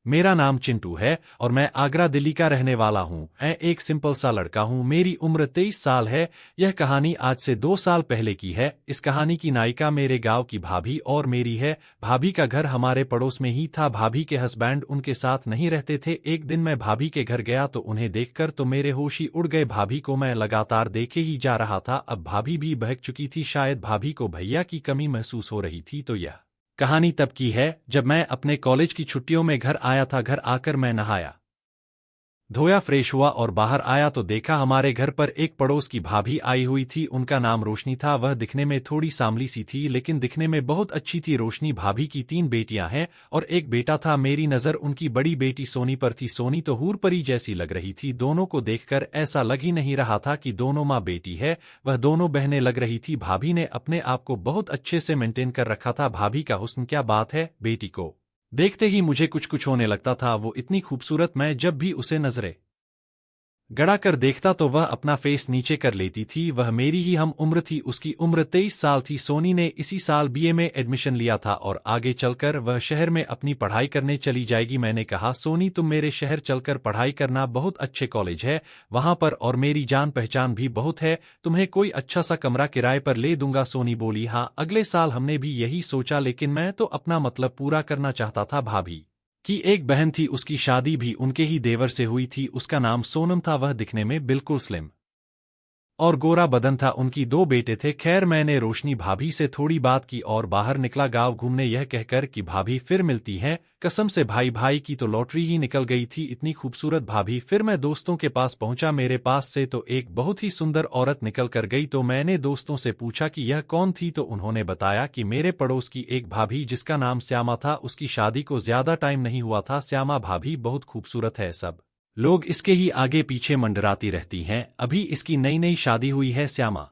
मेरा नाम चिंटू है और मैं आगरा दिल्ली का रहने वाला हूँ। मैं एक सिंपल सा लड़का हूँ। मेरी उम्र 23 साल है। यह कहानी आज से 2 साल पहले की है। इस कहानी की नायिका मेरे गांव की भाभी और मेरी है। भाभी का घर हमारे पड़ोस में ही था। भाभी के हस्बैंड उनके साथ नहीं रहते थे। एक दिन मैं भाभी के घर गया तो उन्हें देखकर तो मेरे होश ही उड़ गए। भाभी को मैं लगातार देखे ही जा रहा था। अब भाभी भी बहक चुकी थी। शायद भाभी को भैया की कमी महसूस हो रही थी। तो यह कहानी तब की है जब मैं अपने कॉलेज की छुट्टियों में घर आया था। घर आकर मैं नहाया धोया, फ्रेश हुआ और बाहर आया तो देखा हमारे घर पर एक पड़ोस की भाभी आई हुई थी। उनका नाम रोशनी था। वह दिखने में थोड़ी सांवली सी थी लेकिन दिखने में बहुत अच्छी थी। रोशनी भाभी की 3 बेटियां हैं और एक बेटा था। मेरी नज़र उनकी बड़ी बेटी सोनी पर थी। सोनी तो हूर परी जैसी लग रही थी। दोनों को देखकर ऐसा लग ही नहीं रहा था कि दोनों माँ बेटी है। वह दोनों बहनें लग रही थी। भाभी ने अपने आप को बहुत अच्छे से मेंटेन कर रखा था। भाभी का हुस्न क्या बात है। बेटी को देखते ही मुझे कुछ कुछ होने लगता था। वो इतनी खूबसूरत, मैं जब भी उसे नजरें गड़ा कर देखता तो वह अपना फेस नीचे कर लेती थी। वह मेरी ही हम उम्र थी। उसकी उम्र 23 साल थी। सोनी ने इसी साल बीए में एडमिशन लिया था और आगे चलकर वह शहर में अपनी पढ़ाई करने चली जाएगी। मैंने कहा, सोनी तुम मेरे शहर चलकर पढ़ाई करना, बहुत अच्छे कॉलेज है वहां पर और मेरी जान पहचान भी बहुत है। तुम्हें कोई अच्छा सा कमरा किराए पर ले दूंगा। सोनी बोली, हाँ अगले साल। हमने भी यही सोचा लेकिन मैं तो अपना मतलब पूरा करना चाहता था। भाभी की एक बहन थी, उसकी शादी भी उनके ही देवर से हुई थी। उसका नाम सोनम था। वह दिखने में बिल्कुल स्लिम और गोरा बदन था। उनकी 2 बेटे थे। खैर मैंने रोशनी भाभी से थोड़ी बात की और बाहर निकला गांव घूमने, यह कहकर कि भाभी फिर मिलती हैं। कसम से भाई, भाई की तो लॉटरी ही निकल गई थी। इतनी खूबसूरत भाभी। फिर मैं दोस्तों के पास पहुंचा। मेरे पास से तो एक बहुत ही सुंदर औरत निकल कर गई। तो मैंने दोस्तों से पूछा कि यह कौन थी तो उन्होंने बताया कि मेरे पड़ोस की एक भाभी जिसका नाम श्यामा था। उसकी शादी को ज्यादा टाइम नहीं हुआ था। श्यामा भाभी बहुत खूबसूरत है। सब लोग इसके ही आगे पीछे मंडराती रहती हैं। अभी इसकी नई नई शादी हुई है। श्यामा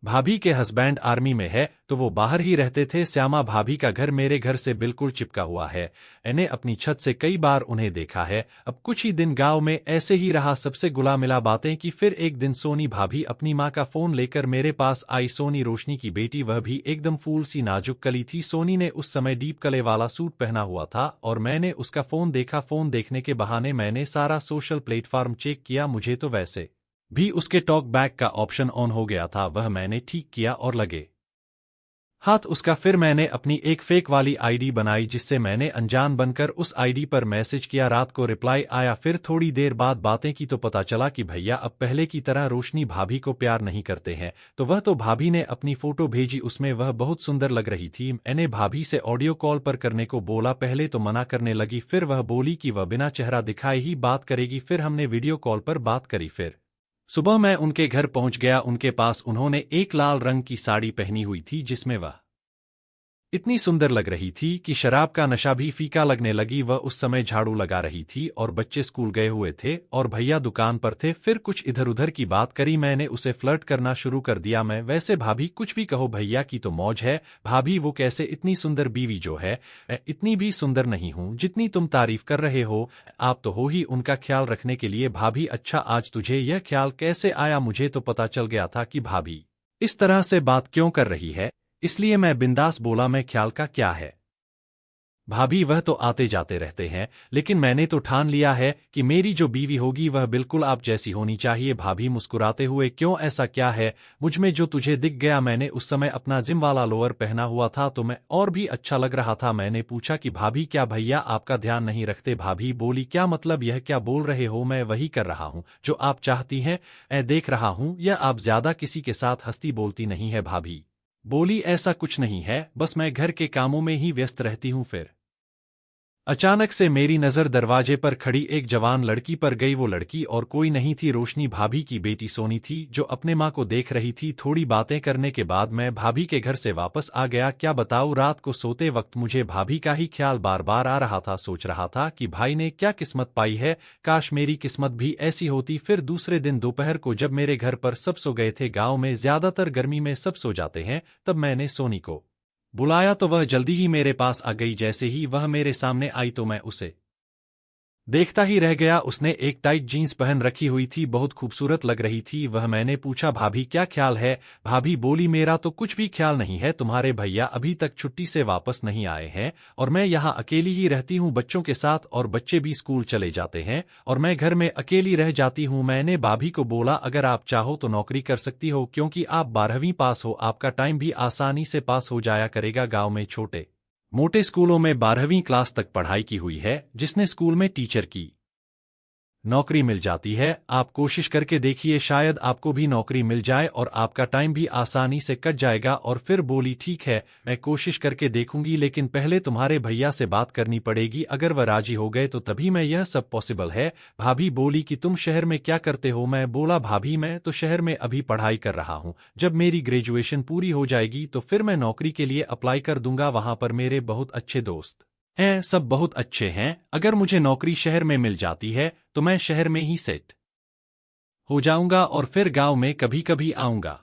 भाभी के हस्बैंड आर्मी में है तो वो बाहर ही रहते थे। श्यामा भाभी का घर मेरे घर से बिल्कुल चिपका हुआ है। मैंने अपनी छत से कई बार उन्हें देखा है। अब कुछ ही दिन गांव में ऐसे ही रहा, सबसे घुला मिला बातें की। फिर एक दिन सोनी भाभी अपनी माँ का फोन लेकर मेरे पास आई। सोनी रोशनी की बेटी, वह भी एकदम फूल सी नाजुक कली थी। सोनी ने उस समय डीप कले वाला सूट पहना हुआ था और मैंने उसका फोन देखा। फोन देखने के बहाने मैंने सारा सोशल प्लेटफॉर्म चेक किया। मुझे तो वैसे भी उसके टॉक बैक का ऑप्शन ऑन हो गया था। वह मैंने ठीक किया और लगे हाथ उसका। फिर मैंने अपनी एक फेक वाली आईडी बनाई जिससे मैंने अनजान बनकर उस आईडी पर मैसेज किया। रात को रिप्लाई आया। फिर थोड़ी देर बाद बातें की तो पता चला कि भैया अब पहले की तरह रोशनी भाभी को प्यार नहीं करते हैं। तो वह तो भाभी ने अपनी फोटो भेजी, उसमें वह बहुत सुंदर लग रही थी। मैंने भाभी से ऑडियो कॉल पर करने को बोला। पहले तो मना करने लगी, फिर वह बोली कि वह बिना चेहरा दिखाए ही बात करेगी। फिर हमने वीडियो कॉल पर बात करी। फिर सुबह मैं उनके घर पहुंच गया। उनके पास उन्होंने एक लाल रंग की साड़ी पहनी हुई थी जिसमें वह इतनी सुंदर लग रही थी कि शराब का नशा भी फीका लगने लगी। वह उस समय झाड़ू लगा रही थी और बच्चे स्कूल गए हुए थे और भैया दुकान पर थे। फिर कुछ इधर उधर की बात करी। मैंने उसे फ्लर्ट करना शुरू कर दिया। मैं, वैसे भाभी कुछ भी कहो, भैया की तो मौज है। भाभी वो कैसे, इतनी सुंदर बीवी जो है, मैं इतनी भी सुंदर नहीं हूँ जितनी तुम तारीफ कर रहे हो। आप तो हो ही उनका ख्याल रखने के लिए। भाभी, अच्छा आज तुझे यह ख्याल कैसे आया? मुझे तो पता चल गया था कि भाभी इस तरह से बात क्यों कर रही है, इसलिए मैं बिंदास बोला, मैं ख्याल का क्या है भाभी, वह तो आते जाते रहते हैं लेकिन मैंने तो ठान लिया है कि मेरी जो बीवी होगी वह बिल्कुल आप जैसी होनी चाहिए। भाभी मुस्कुराते हुए, क्यों, ऐसा क्या है मुझ में जो तुझे दिख गया? मैंने उस समय अपना जिम वाला लोअर पहना हुआ था तो मैं और भी अच्छा लग रहा था। मैंने पूछा कि भाभी क्या भैया आपका ध्यान नहीं रखते? भाभी बोली, क्या मतलब, यह क्या बोल रहे हो? मैं वही कर रहा हूँ जो आप चाहती हैं। मैं देख रहा हूँ या आप ज्यादा किसी के साथ हंसती बोलती नहीं है? भाभी बोली, ऐसा कुछ नहीं है, बस मैं घर के कामों में ही व्यस्त रहती हूँ। फिर अचानक से मेरी नज़र दरवाजे पर खड़ी एक जवान लड़की पर गई। वो लड़की और कोई नहीं थी, रोशनी भाभी की बेटी सोनी थी जो अपने माँ को देख रही थी। थोड़ी बातें करने के बाद मैं भाभी के घर से वापस आ गया। क्या बताऊँ, रात को सोते वक्त मुझे भाभी का ही ख्याल बार बार आ रहा था। सोच रहा था कि भाई ने क्या किस्मत पाई है, काश मेरी किस्मत भी ऐसी होती। फिर दूसरे दिन दोपहर को जब मेरे घर पर सब सो गए थे, गाँव में ज्यादातर गर्मी में सब सो जाते हैं, तब मैंने सोनी को बुलाया तो वह जल्दी ही मेरे पास आ गई। जैसे ही वह मेरे सामने आई तो मैं उसे देखता ही रह गया। उसने एक टाइट जीन्स पहन रखी हुई थी, बहुत खूबसूरत लग रही थी वह। मैंने पूछा, भाभी क्या ख्याल है? भाभी बोली, मेरा तो कुछ भी ख्याल नहीं है, तुम्हारे भैया अभी तक छुट्टी से वापस नहीं आए हैं और मैं यहाँ अकेली ही रहती हूँ बच्चों के साथ, और बच्चे भी स्कूल चले जाते हैं और मैं घर में अकेली रह जाती हूँ। मैंने भाभी को बोला, अगर आप चाहो तो नौकरी कर सकती हो, क्योंकि आप 12वीं पास हो, आपका टाइम भी आसानी से पास हो जाया करेगा। गाँव में छोटे मोटे स्कूलों में 12वीं क्लास तक पढ़ाई की हुई है, जिसने स्कूल में टीचर की नौकरी मिल जाती है। आप कोशिश करके देखिए, शायद आपको भी नौकरी मिल जाए और आपका टाइम भी आसानी से कट जाएगा। और फिर बोली, ठीक है, मैं कोशिश करके देखूंगी, लेकिन पहले तुम्हारे भैया से बात करनी पड़ेगी। अगर वह राजी हो गए तो तभी मैं यह सब पॉसिबल है। भाभी बोली कि तुम शहर में क्या करते हो? मैं बोला, भाभी मैं तो शहर में अभी पढ़ाई कर रहा हूँ, जब मेरी ग्रेजुएशन पूरी हो जाएगी तो फिर मैं नौकरी के लिए अप्लाई कर दूंगा। वहां पर मेरे बहुत अच्छे दोस्त हैं, सब बहुत अच्छे हैं। अगर मुझे नौकरी शहर में मिल जाती है तो मैं शहर में ही सेट हो जाऊंगा और फिर गांव में कभी कभी आऊंगा।